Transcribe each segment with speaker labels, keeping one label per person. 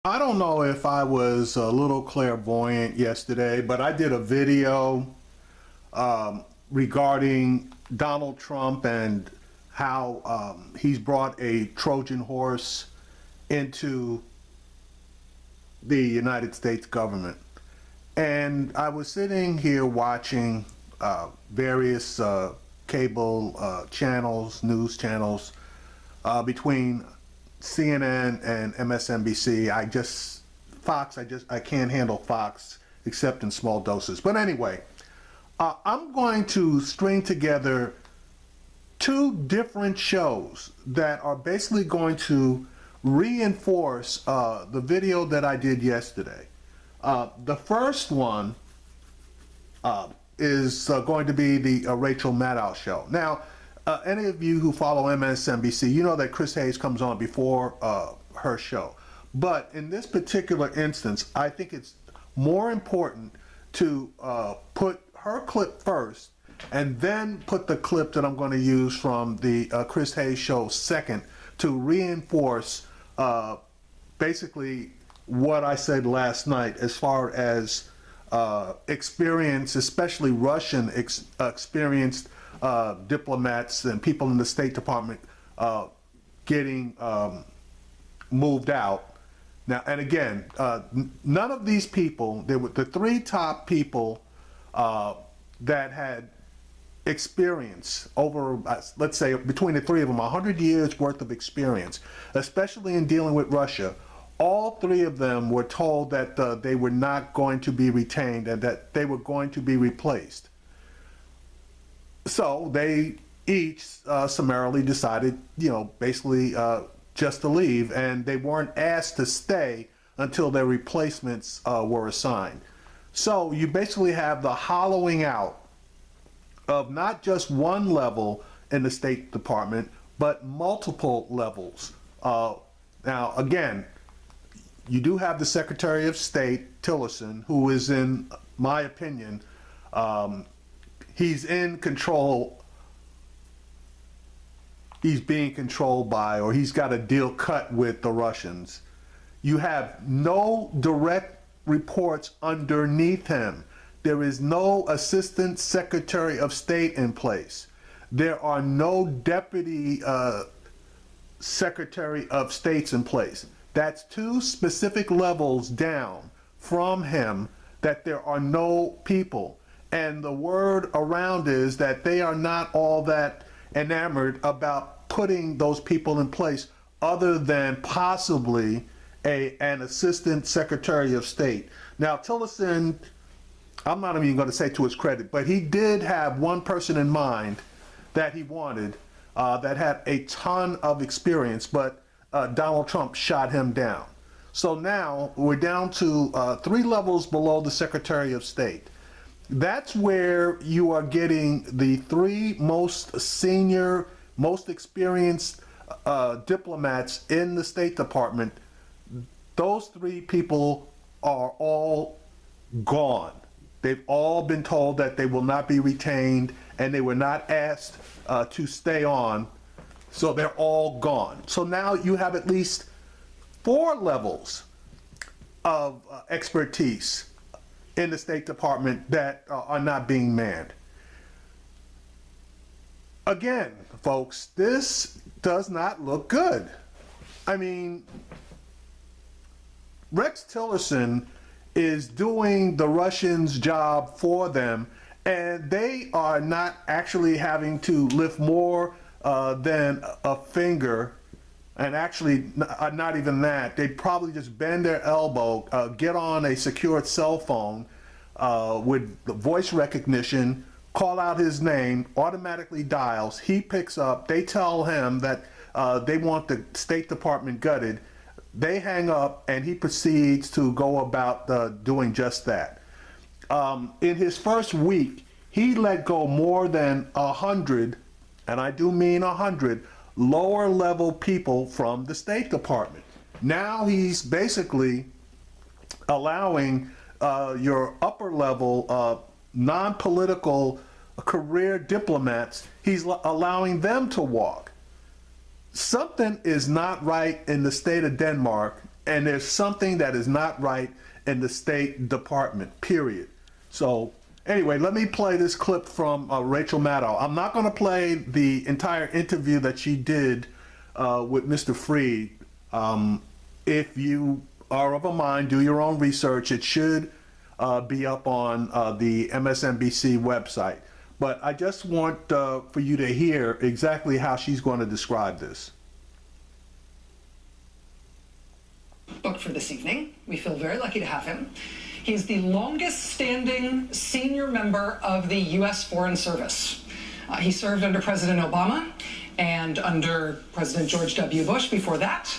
Speaker 1: I don't know if I was a little clairvoyant yesterday, but I did a video regarding Donald Trump and how he's brought a Trojan horse into the United States government. And I was sitting here watching various cable channels, news channels, between CNN and MSNBC. I can't handle Fox except in small doses. But anyway, I'm going to string together two different shows that are basically going to reinforce the video that I did yesterday. The first one is going to be the Rachel Maddow show. Now, any of you who follow MSNBC, you know that Chris Hayes comes on before her show. But in this particular instance, I think it's more important to put her clip first and then put the clip that I'm going to use from the Chris Hayes show second to reinforce basically what I said last night as far as experience, especially Russian experienced diplomats and people in the State Department getting moved out. Now, and again, none of these people, they were the three top people that had experience over, let's say, between the three of them, 100 years worth of experience, especially in dealing with Russia. All three of them were told that they were not going to be retained and that they were going to be replaced. So they each summarily decided, basically just to leave, and they weren't asked to stay until their replacements were assigned. So you basically have the hollowing out of not just one level in the State Department, but multiple levels. Now, again, you do have the Secretary of State, Tillerson, who is, in my opinion, he's in control. He's being controlled by, or he's got a deal cut with the Russians. You have no direct reports underneath him. There is no Assistant Secretary of State in place. There are no Deputy Secretary of States in place. That's two specific levels down from him that there are no people. And the word around is that they are not all that enamored about putting those people in place other than possibly an Assistant Secretary of State. Now, Tillerson, I'm not even going to say to his credit, but he did have one person in mind that he wanted that had a ton of experience, but Donald Trump shot him down. So now we're down to 3 levels below the Secretary of State. That's where you are getting the 3 most senior, most experienced diplomats in the State Department. Those 3 people are all gone. They've all been told that they will not be retained and they were not asked to stay on. So they're all gone. So now you have at least 4 levels of expertise in the State Department that are not being manned. Again, folks, this does not look good. I mean, Rex Tillerson is doing the Russians' job for them, and they are not actually having to lift more than a finger, and actually not even that. They probably just bend their elbow, get on a secured cell phone with the voice recognition, call out his name, automatically dials, he picks up, they tell him that they want the State Department gutted, they hang up, and he proceeds to go about doing just that. In his first week, he let go more than 100, and I do mean 100, lower level people from the State Department. Now he's basically allowing your upper level non-political career diplomats, he's allowing them to walk. Something is not right in the state of Denmark, and there's something that is not right in the State Department, period. So anyway, let me play this clip from Rachel Maddow. I'm not going to play the entire interview that she did with Mr. Fried. If you are of a mind, do your own research. It should be up on the MSNBC website. But I just want for you to hear exactly how she's going to describe this.
Speaker 2: Booked for this evening. We feel very lucky to have him. He's the longest standing senior member of the U.S. Foreign Service. He served under President Obama and under President George W. Bush before that,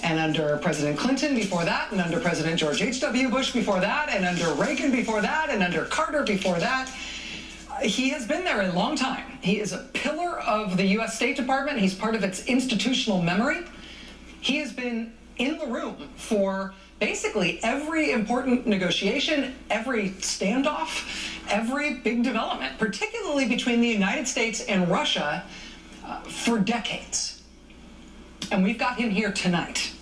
Speaker 2: and under President Clinton before that, and under President George H.W. Bush before that, and under Reagan before that, and under Carter before that. He has been there a long time. He is a pillar of the U.S. State Department. He's part of its institutional memory. He has been in the room for basically every important negotiation, every standoff, every big development, particularly between the United States and Russia, for decades. And we've got him here tonight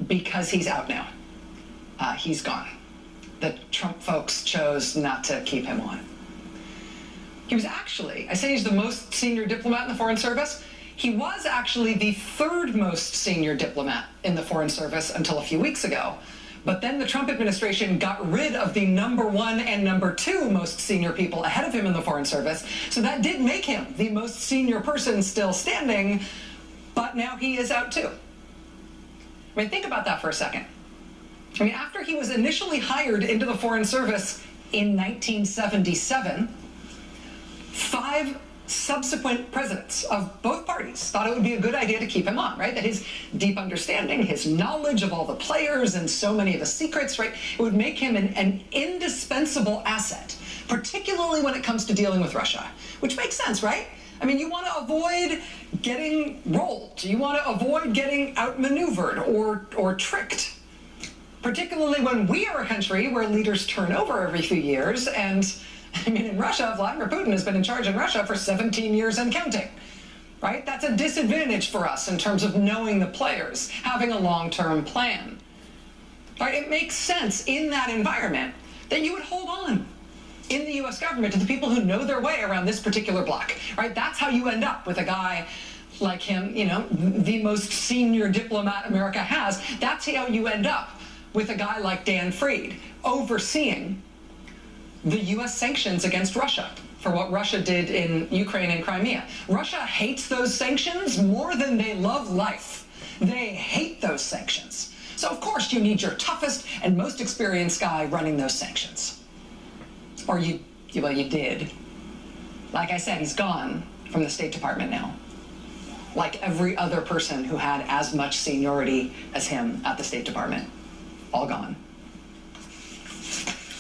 Speaker 2: because he's out now. He's gone. The Trump folks chose not to keep him on. He was actually, I say he's the most senior diplomat in the Foreign Service. He was actually the third most senior diplomat in the Foreign Service until a few weeks ago. But then the Trump administration got rid of the #1 and #2 most senior people ahead of him in the Foreign Service. So that did make him the most senior person still standing, but now he is out too. I mean, think about that for a second. I mean, after he was initially hired into the Foreign Service in 1977, 5 subsequent presidents of both parties thought it would be a good idea to keep him on, right? That his deep understanding, his knowledge of all the players and so many of the secrets, right, it would make him an indispensable asset, particularly when it comes to dealing with Russia, which makes sense, right? I mean, you want to avoid getting rolled. You want to avoid getting outmaneuvered or tricked, particularly when we are a country where leaders turn over every few years. And I mean, in Russia, Vladimir Putin has been in charge in Russia for 17 years and counting, right? That's a disadvantage for us in terms of knowing the players, having a long-term plan, right? It makes sense in that environment that you would hold on in the U.S. government to the people who know their way around this particular block, right? That's how you end up with a guy like him, you know, the most senior diplomat America has. That's how you end up with a guy like Dan Fried overseeing the U.S. sanctions against Russia for what Russia did in Ukraine and Crimea. Russia hates those sanctions more than they love life. They hate those sanctions. So of course you need your toughest and most experienced guy running those sanctions. Or well, you did. Like I said, he's gone from the State Department now. Like every other person who had as much seniority as him at the State Department. All gone.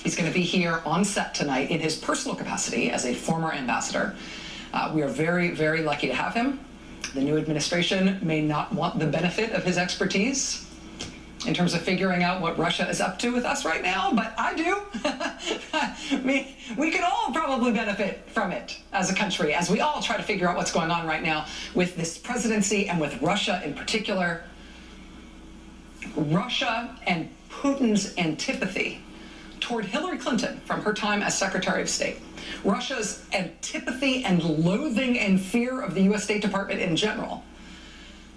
Speaker 2: He's going to be here on set tonight in his personal capacity as a former ambassador. We are very, very lucky to have him. The new administration may not want the benefit of his expertise in terms of figuring out what Russia is up to with us right now, but I do. I mean, we could all probably benefit from it as a country, as we all try to figure out what's going on right now with this presidency and with Russia in particular. Russia and Putin's antipathy toward Hillary Clinton from her time as Secretary of State, Russia's antipathy and loathing and fear of the U.S. State Department in general,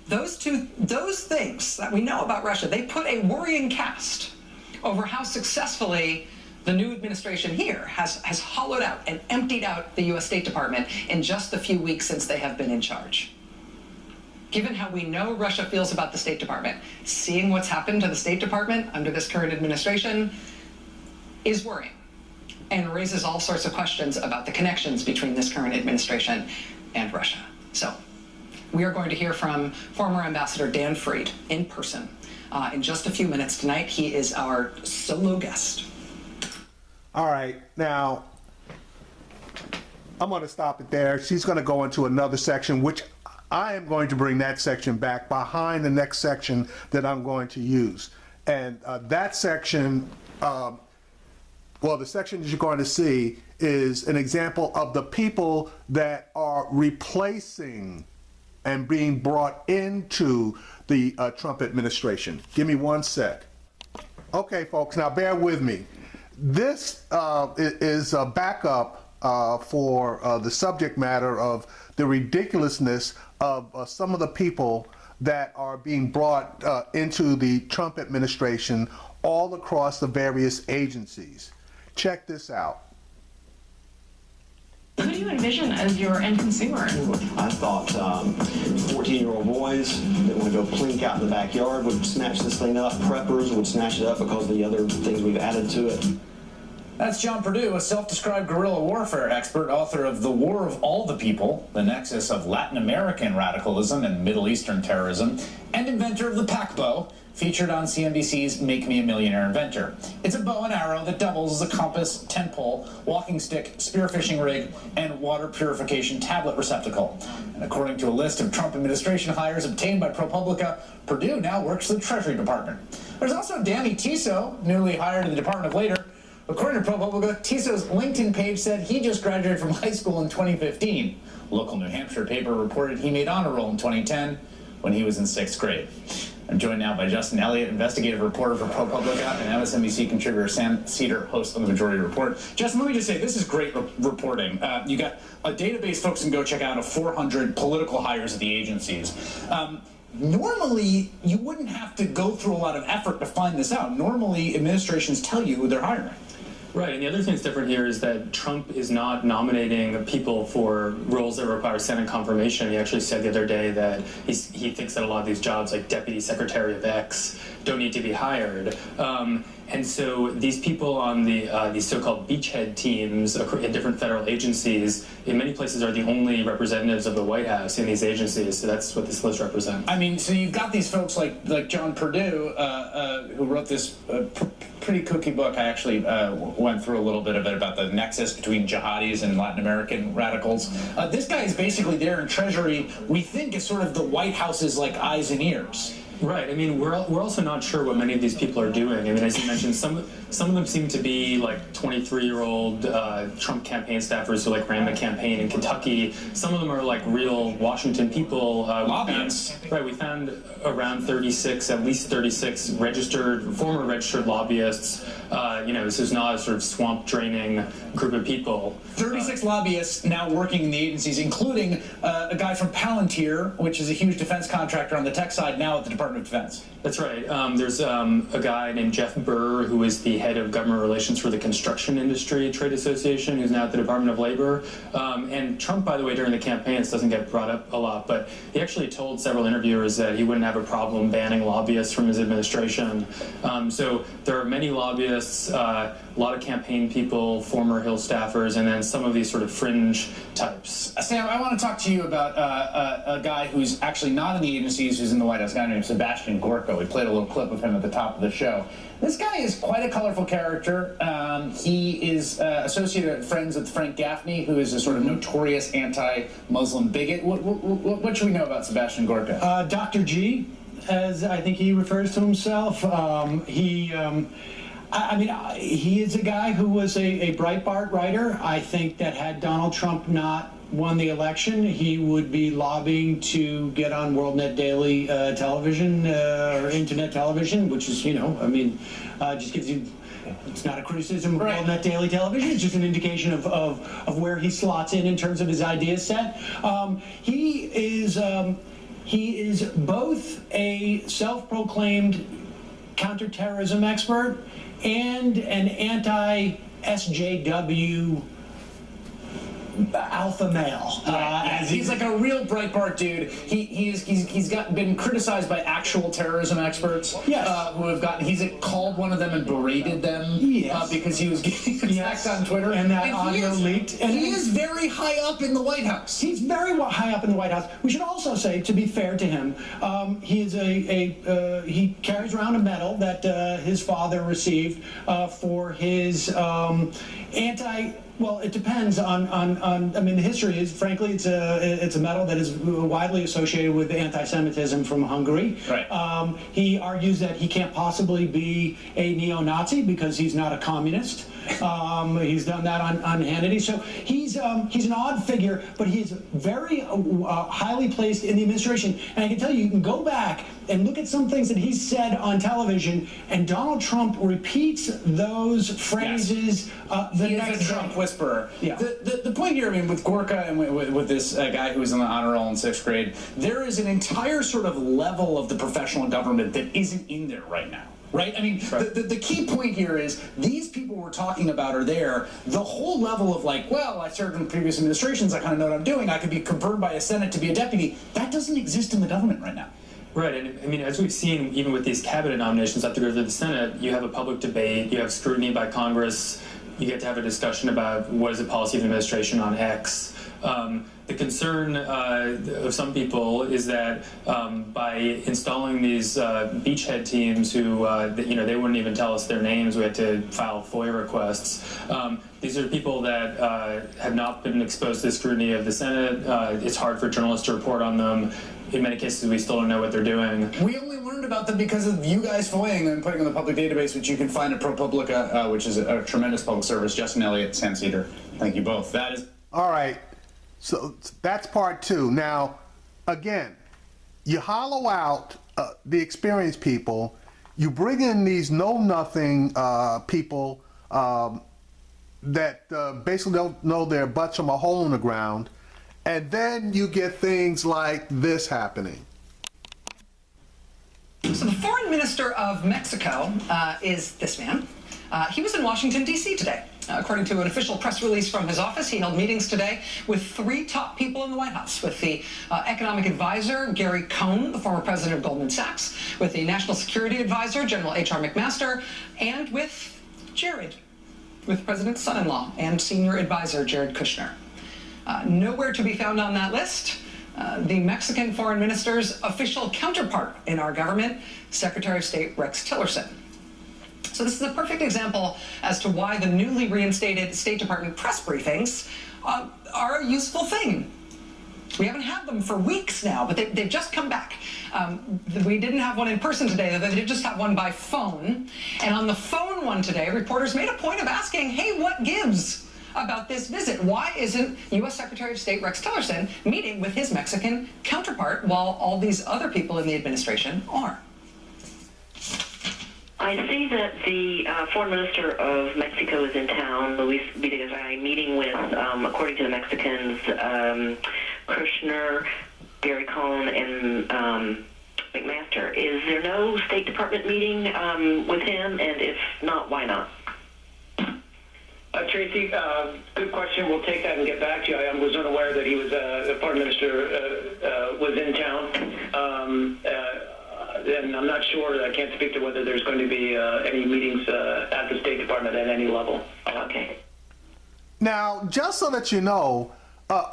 Speaker 2: those things that we know about Russia, they put a worrying cast over how successfully the new administration here has hollowed out and emptied out the U.S. State Department in just the few weeks since they have been in charge. Given how we know Russia feels about the State Department, seeing what's happened to the State Department under this current administration is worrying and raises all sorts of questions about the connections between this current administration and Russia. So we are going to hear from former Ambassador Dan Fried in person in just a few minutes tonight. He is our solo guest.
Speaker 1: All right, now I'm going to stop it there. She's going to go into another section, which I am going to bring that section back behind the next section that I'm going to use. And that section, well, the section that you're going to see is an example of the people that are replacing and being brought into the Trump administration. Give me one sec. Okay, folks, now bear with me. This is a backup for the subject matter of the ridiculousness of some of the people that are being brought into the Trump administration all across the various agencies. Check this out.
Speaker 3: Who do you envision as your end consumer?
Speaker 4: I thought 14-year-old boys that would go plink out in the backyard would snatch this thing up. Preppers would snatch it up because of the other things we've added to it.
Speaker 5: That's John Perdue, a self-described guerrilla warfare expert, author of The War of All the People, the nexus of Latin American radicalism and Middle Eastern terrorism, and inventor of the pack bow, featured on CNBC's Make Me a Millionaire Inventor. It's a bow and arrow that doubles as a compass, tent pole, walking stick, spearfishing rig, and water purification tablet receptacle. And according to a list of Trump administration hires obtained by ProPublica, Perdue now works for the Treasury Department. There's also Danny Tiso, newly hired in the Department of Labor. According to ProPublica, Tiso's LinkedIn page said he just graduated from high school in 2015. Local New Hampshire paper reported he made honor roll in 2010 when he was in 6th grade. I'm joined now by Justin Elliott, investigative reporter for ProPublica, and MSNBC contributor Sam Cedar, host of the Majority Report. Justin, let me just say, this is great reporting. You got a database folks can go check out of 400 political hires at the agencies. Normally, you wouldn't have to go through a lot of effort to find this out. Normally, administrations tell you who they're hiring.
Speaker 6: Right, and the other thing that's different here is that Trump is not nominating people for roles that require Senate confirmation. He actually said the other day that he thinks that a lot of these jobs, like Deputy Secretary of X, don't need to be hired. And so these people on these so-called beachhead teams in different federal agencies, in many places, are the only representatives of the White House in these agencies. So that's what this list represents.
Speaker 5: I mean, so you've got these folks like John Perdue, who wrote this pretty kooky book. I actually went through a little bit of it about the nexus between jihadis and Latin American radicals. This guy is basically there in Treasury, we think, is sort of the White House's like eyes and ears.
Speaker 6: Right. I mean, we're also not sure what many of these people are doing. I mean, as you mentioned, some of them seem to be like 23-year-old Trump campaign staffers who like ran the campaign in Kentucky. Some of them are like real Washington people.
Speaker 5: Lobbyists.
Speaker 6: We found around at least 36 former registered lobbyists. This is not a sort of swamp draining group of people.
Speaker 5: 36 lobbyists now working in the agencies, including a guy from Palantir, which is a huge defense contractor on the tech side, now at the Department of Defense.
Speaker 6: That's right. There's a guy named Jeff Burr, who is the head of government relations for the Construction Industry Trade Association, who's now at the Department of Labor. And Trump, by the way, during the campaign, this doesn't get brought up a lot, but he actually told several interviewers that he wouldn't have a problem banning lobbyists from his administration. So there are many lobbyists, a lot of campaign people, former Hill staffers, and then some of these sort of fringe types.
Speaker 5: Sam, I want to talk to you about a guy who's actually not in the agencies, who's in the White House, a guy named Sebastian Gorka. We played a little clip of him at the top of the show. This guy is quite a colorful character. He is associated friends with Frank Gaffney, who is a sort of notorious anti-Muslim bigot. What should we know about Sebastian Gorka?
Speaker 7: Dr. G, as I think he refers to himself. He is a guy who was a Breitbart writer. I think that had Donald Trump not won the election, he would be lobbying to get on WorldNet Daily television or internet television, which is, just gives you, it's not a criticism of WorldNet Daily television, it's just an indication of where he slots in terms of his idea set. He is both a self-proclaimed counterterrorism expert and an anti-SJW alpha male.
Speaker 5: He's like a real Breitbart dude. He's been criticized by actual terrorism experts.
Speaker 7: Yes.
Speaker 5: He's called one of them and berated them.
Speaker 7: Yes.
Speaker 5: Because he was getting attacked on Twitter.
Speaker 7: And that audio leaked.
Speaker 5: And he is very high up in the White House.
Speaker 7: He's very high up in the White House. We should also say, to be fair to him, he is he carries around a medal that his father received for his Well, it depends on. I mean, the history is, frankly, it's a medal that is widely associated with anti-Semitism from Hungary.
Speaker 5: Right.
Speaker 7: He argues that he can't possibly be a neo-Nazi because he's not a communist. He's done that on Hannity. So he he's an odd figure, but he is very highly placed in the administration. And I can tell you, you can go back and look at some things that he's said on television, and Donald Trump repeats those phrases.
Speaker 5: He is a Trump whisperer.
Speaker 7: Yeah.
Speaker 5: The point here, I mean, with Gorka and with this guy who was on the honor roll in 6th grade, there is an entire sort of level of the professional government that isn't in there right now. Right? I mean, the key point here is these people we're talking about are there. The whole level of like, well, I served in previous administrations, I kind of know what I'm doing, I could be confirmed by a Senate to be a deputy. That doesn't exist in the government right now.
Speaker 6: Right, and I mean, as we've seen, even with these cabinet nominations that go to the Senate, you have a public debate, you have scrutiny by Congress, you get to have a discussion about what is the policy of the administration on X. The concern of some people is that by installing these beachhead teams who, they wouldn't even tell us their names, we had to file FOIA requests. These are people that have not been exposed to the scrutiny of the Senate. It's hard for journalists to report on them. In many cases, we still don't know what they're doing.
Speaker 5: We only learned about them because of you guys FOIAing and putting in the public database, which you can find at ProPublica, which is a tremendous public service. Justin Elliott, Sam Cedar, thank you both. That is...
Speaker 1: All right. So that's part 2. Now, again, you hollow out the experienced people. You bring in these know-nothing people that basically don't know their butts from a hole in the ground. And then you get things like this happening.
Speaker 2: So the foreign minister of Mexico is this man. He was in Washington, D.C. today. According to an official press release from his office, he held meetings today with 3 top people in the White House, with the economic advisor, Gary Cohn, the former president of Goldman Sachs, with the national security advisor, General H.R. McMaster, and with Jared, with the president's son-in-law and senior advisor, Jared Kushner. Nowhere to be found on that list, the Mexican foreign minister's official counterpart in our government, Secretary of State Rex Tillerson. So this is a perfect example as to why the newly reinstated State Department press briefings are a useful thing. We haven't had them for weeks now, but they've just come back. We didn't have one in person today, they did just have one by phone. And on the phone one today, reporters made a point of asking, hey, what gives about this visit? Why isn't U.S. Secretary of State Rex Tillerson meeting with his Mexican counterpart while all these other people in the administration are?
Speaker 8: I see that the foreign minister of Mexico is in town, Luis Videgaray, meeting with, according to the Mexicans, Kushner, Gary Cohn, and McMaster. Is there no State Department meeting with him? And if not, why not?
Speaker 9: Tracy, good question. We'll take that and get back to you. I was unaware that he was, the foreign minister was in town. And I'm not sure, I can't speak to whether there's going to be any meetings at the State Department at any level.
Speaker 8: Okay.
Speaker 1: Now, just so that you know,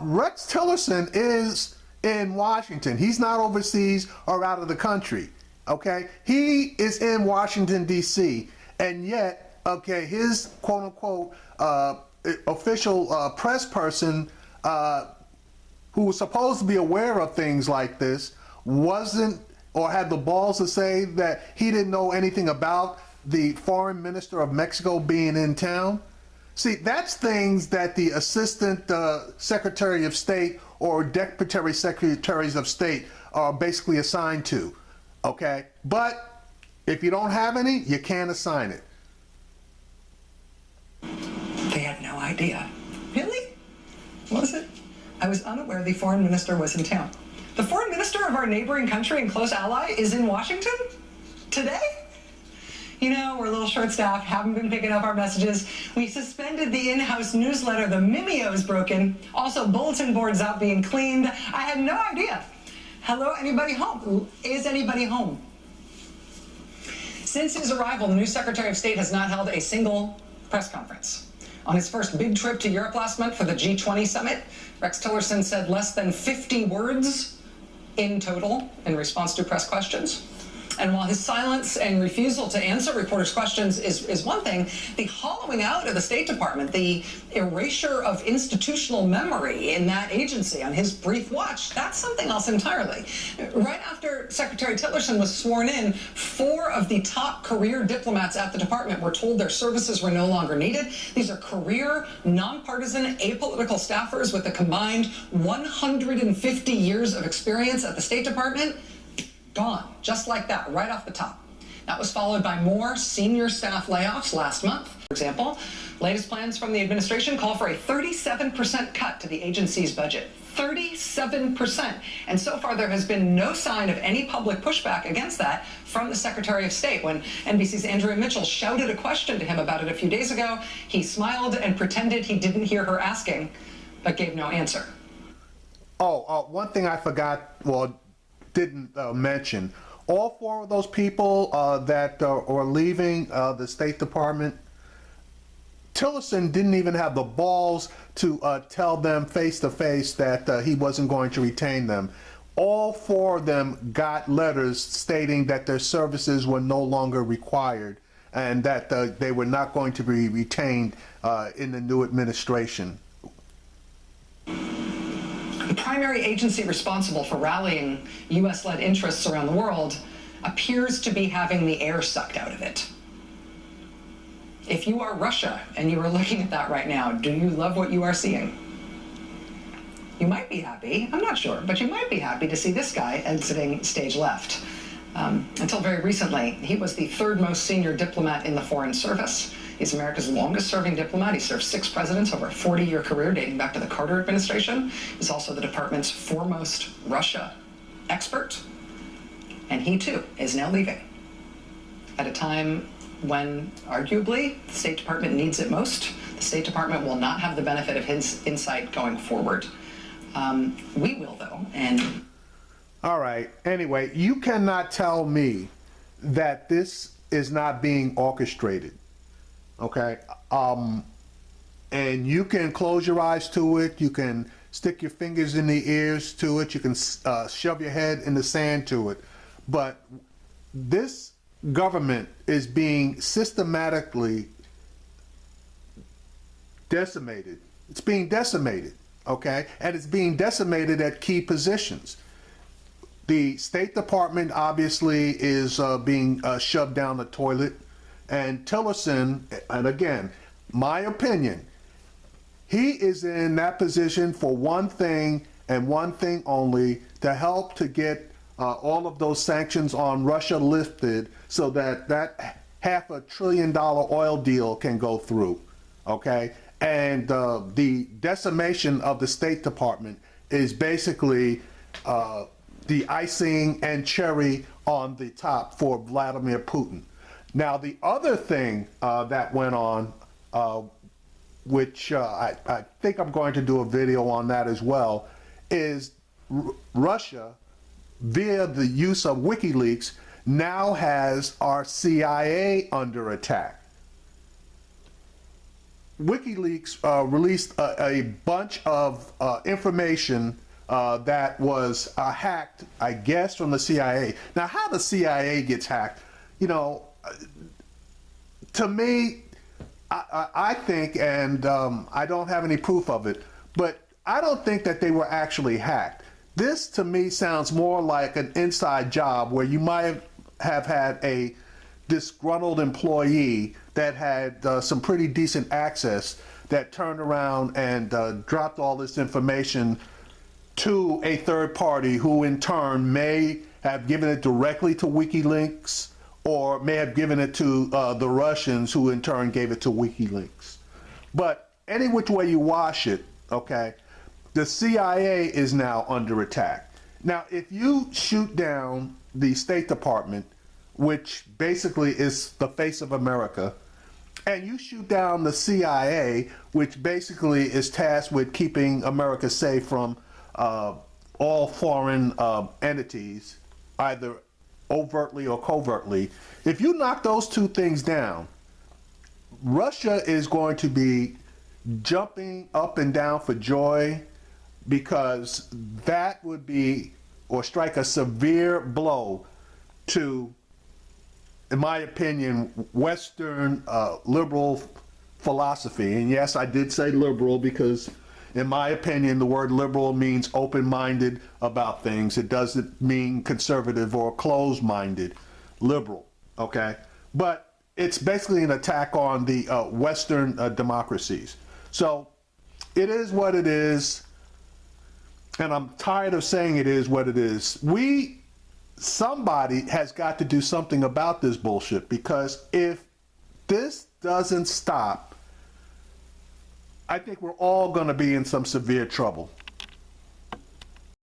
Speaker 1: Rex Tillerson is in Washington. He's not overseas or out of the country, okay? He is in Washington, D.C., and yet, okay, his quote-unquote official press person who was supposed to be aware of things like this wasn't or had the balls to say that he didn't know anything about the foreign minister of Mexico being in town. See, that's things that the assistant secretary of state or deputy secretaries of state are basically assigned to, okay? But if you don't have any, you can't assign it.
Speaker 2: They had no idea. Really? Was it? I was unaware the foreign minister was in town. The foreign minister of our neighboring country and close ally is in Washington today? You know, we're a little short-staffed, haven't been picking up our messages. We suspended the in-house newsletter. The Mimeo is broken. Also, bulletin boards out being cleaned. I had no idea. Hello, anybody home? Is anybody home? Since his arrival, the new Secretary of State has not held a single press conference. On his first big trip to Europe last month for the G20 summit, Rex Tillerson said less than 50 words in total in response to press questions. And while his silence and refusal to answer reporters' questions is one thing, the hollowing out of the State Department, the erasure of institutional memory in that agency on his brief watch, that's something else entirely. Right after Secretary Tillerson was sworn in, 4 of the top career diplomats at the department were told their services were no longer needed. These are career, nonpartisan, apolitical staffers with a combined 150 years of experience at the State Department. Gone, just like that, right off the top. That was followed by more senior staff layoffs last month. For example, latest plans from the administration call for a 37% cut to the agency's budget. 37%. And so far, there has been no sign of any public pushback against that from the Secretary of State. When NBC's Andrea Mitchell shouted a question to him about it a few days ago, he smiled and pretended he didn't hear her asking, but gave no answer.
Speaker 1: One thing I forgot, didn't mention, all 4 of those people that are leaving the State Department, Tillerson didn't even have the balls to tell them face to face that he wasn't going to retain them. All 4 of them got letters stating that their services were no longer required and that they were not going to be retained in the new administration.
Speaker 2: The primary agency responsible for rallying U.S.-led interests around the world appears to be having the air sucked out of it. If you are Russia and you are looking at that right now, do you love what you are seeing? You might be happy, I'm not sure, but you might be happy to see this guy exiting stage left. Until very recently, he was the 3rd most senior diplomat in the Foreign Service. He's America's longest-serving diplomat. He served 6 presidents over a 40-year career dating back to the Carter administration. He's also the department's foremost Russia expert. And he, too, is now leaving at a time when, arguably, the State Department needs it most. The State Department will not have the benefit of his insight going forward. We will, though, and...
Speaker 1: All right. Anyway, you cannot tell me that this is not being orchestrated. Okay, and you can close your eyes to it, you can stick your fingers in the ears to it, you can shove your head in the sand to it, but this government is being systematically decimated. It's being decimated, okay, and it's being decimated at key positions. The State Department obviously is being shoved down the toilet. And Tillerson, and again, my opinion, he is in that position for one thing and one thing only, to help to get all of those sanctions on Russia lifted so that that $500 billion oil deal can go through, okay? And the decimation of the State Department is basically the icing and cherry on the top for Vladimir Putin. Now, the other thing that went on, which I think I'm going to do a video on that as well, is Russia, via the use of WikiLeaks, now has our CIA under attack. WikiLeaks released a bunch of information that was hacked, I guess, from the CIA. Now, how the CIA gets hacked, you know, to me, I think, and I don't have any proof of it, but I don't think that they were actually hacked. This, to me, sounds more like an inside job where you might have had a disgruntled employee that had some pretty decent access that turned around and dropped all this information to a third party who in turn may have given it directly to WikiLeaks or may have given it to the Russians, who in turn gave it to WikiLeaks. But any which way you wash it, okay, the CIA is now under attack. Now, if you shoot down the State Department, which basically is the face of America, and you shoot down the CIA, which basically is tasked with keeping America safe from all foreign entities, either overtly or covertly, if you knock those two things down, Russia is going to be jumping up and down for joy, because that would be, or strike a severe blow to in my opinion, Western liberal philosophy. And yes, I did say liberal because, in my opinion, the word liberal means open-minded about things. It doesn't mean conservative or closed-minded. Liberal, okay? But it's basically an attack on the Western democracies. So it is what it is, and I'm tired of saying it is what it is. Somebody has got to do something about this bullshit, because if this doesn't stop, I think we're all going to be in some severe trouble.